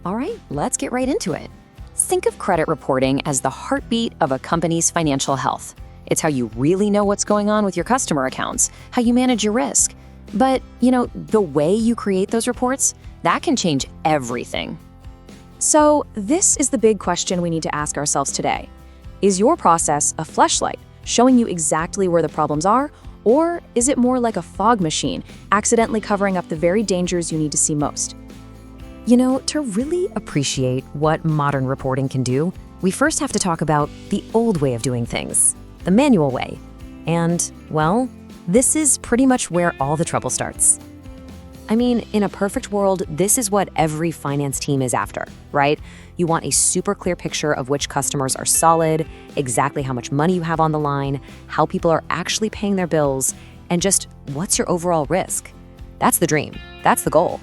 All right, let's get right into it. Think of credit reporting as the heartbeat of a company's financial health. It's how you really know what's going on with your customer accounts, how you manage your risk. But, the way you create those reports, that can change everything. So this is the big question we need to ask ourselves today. Is your process a flashlight, showing you exactly where the problems are, or is it more like a fog machine, accidentally covering up the very dangers you need to see most? To really appreciate what modern reporting can do, we first have to talk about the old way of doing things, the manual way. And, well, this is pretty much where all the trouble starts. I mean, in a perfect world, this is what every finance team is after, right? You want a super clear picture of which customers are solid, exactly how much money you have on the line, how people are actually paying their bills, and just what's your overall risk. That's the dream. That's the goal.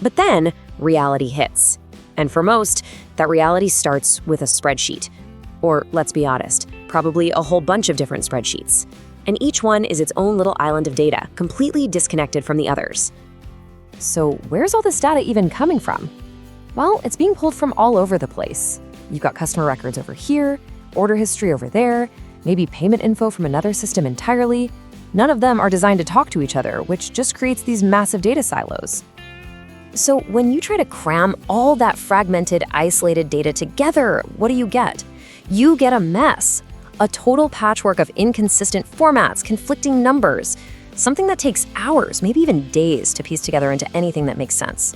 But then reality hits. And for most, that reality starts with a spreadsheet. Or, let's be honest, probably a whole bunch of different spreadsheets. And each one is its own little island of data, completely disconnected from the others. So where's all this data even coming from? Well, it's being pulled from all over the place. You've got customer records over here, order history over there, maybe payment info from another system entirely. None of them are designed to talk to each other, which just creates these massive data silos. So when you try to cram all that fragmented, isolated data together, what do you get? You get a mess. A total patchwork of inconsistent formats, conflicting numbers, something that takes hours, maybe even days to piece together into anything that makes sense.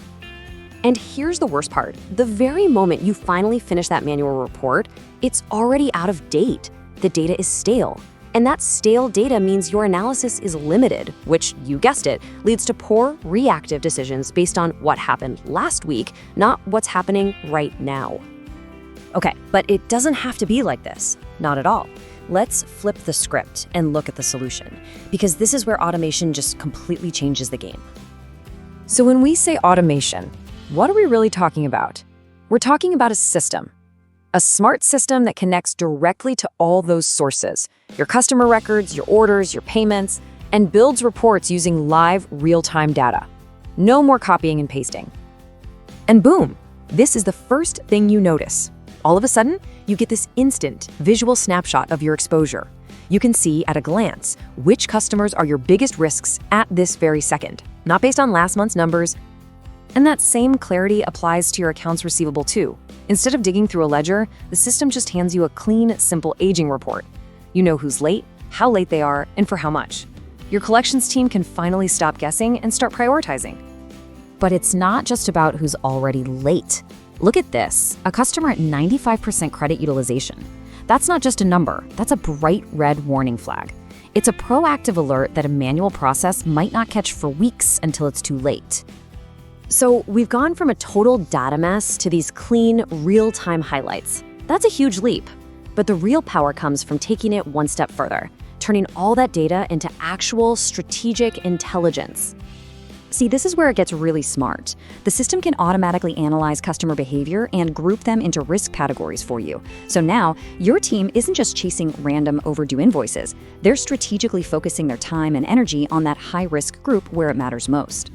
And here's the worst part. The very moment you finally finish that manual report, it's already out of date. The data is stale. And that stale data means your analysis is limited, which, you guessed it, leads to poor, reactive decisions based on what happened last week, not what's happening right now. Okay, but it doesn't have to be like this. Not at all. Let's flip the script and look at the solution, because this is where automation just completely changes the game. So when we say automation, what are we really talking about? We're talking about a system. A smart system that connects directly to all those sources, your customer records, your orders, your payments, and builds reports using live, real-time data. No more copying and pasting. And boom, this is the first thing you notice. All of a sudden, you get this instant visual snapshot of your exposure. You can see at a glance which customers are your biggest risks at this very second, not based on last month's numbers. And that same clarity applies to your accounts receivable too. Instead of digging through a ledger, the system just hands you a clean, simple aging report. You know who's late, how late they are, and for how much. Your collections team can finally stop guessing and start prioritizing. But it's not just about who's already late. Look at this, a customer at 95% credit utilization. That's not just a number, that's a bright red warning flag. It's a proactive alert that a manual process might not catch for weeks until it's too late. So we've gone from a total data mess to these clean, real-time highlights. That's a huge leap. But the real power comes from taking it one step further, turning all that data into actual strategic intelligence. See, this is where it gets really smart. The system can automatically analyze customer behavior and group them into risk categories for you. So now, your team isn't just chasing random overdue invoices. They're strategically focusing their time and energy on that high-risk group where it matters most.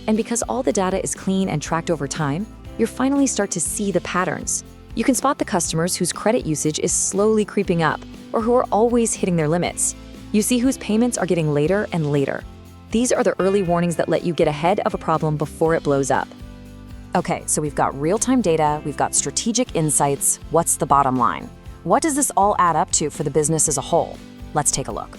And because all the data is clean and tracked over time, you finally start to see the patterns. You can spot the customers whose credit usage is slowly creeping up or who are always hitting their limits. You see whose payments are getting later and later. These are the early warnings that let you get ahead of a problem before it blows up. Okay, so we've got real-time data, we've got strategic insights. What's the bottom line? What does this all add up to for the business as a whole? Let's take a look.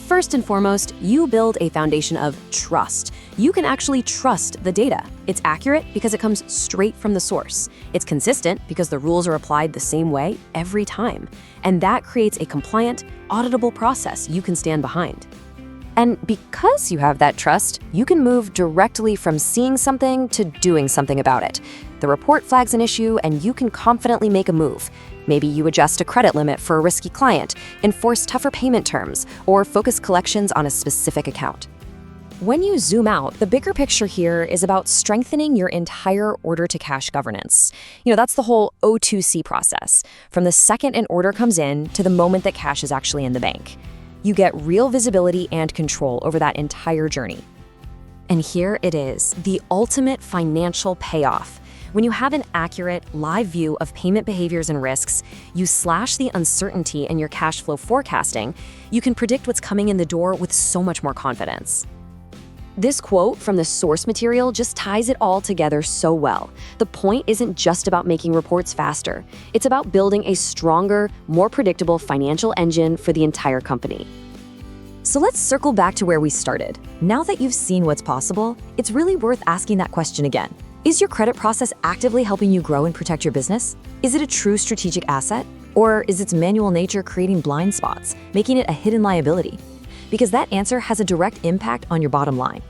First and foremost, you build a foundation of trust. You can actually trust the data. It's accurate because it comes straight from the source. It's consistent because the rules are applied the same way every time. And that creates a compliant, auditable process you can stand behind. And because you have that trust, you can move directly from seeing something to doing something about it. The report flags an issue and you can confidently make a move. Maybe you adjust a credit limit for a risky client, enforce tougher payment terms, or focus collections on a specific account. When you zoom out, the bigger picture here is about strengthening your entire order-to-cash governance. That's the whole O2C process, from the second an order comes in to the moment that cash is actually in the bank. You get real visibility and control over that entire journey. And here it is, the ultimate financial payoff. When you have an accurate, live view of payment behaviors and risks, you slash the uncertainty in your cash flow forecasting, you can predict what's coming in the door with so much more confidence. This quote from the source material just ties it all together so well. The point isn't just about making reports faster. It's about building a stronger, more predictable financial engine for the entire company. So let's circle back to where we started. Now that you've seen what's possible, it's really worth asking that question again. Is your credit process actively helping you grow and protect your business? Is it a true strategic asset? Or is its manual nature creating blind spots, making it a hidden liability? Because that answer has a direct impact on your bottom line.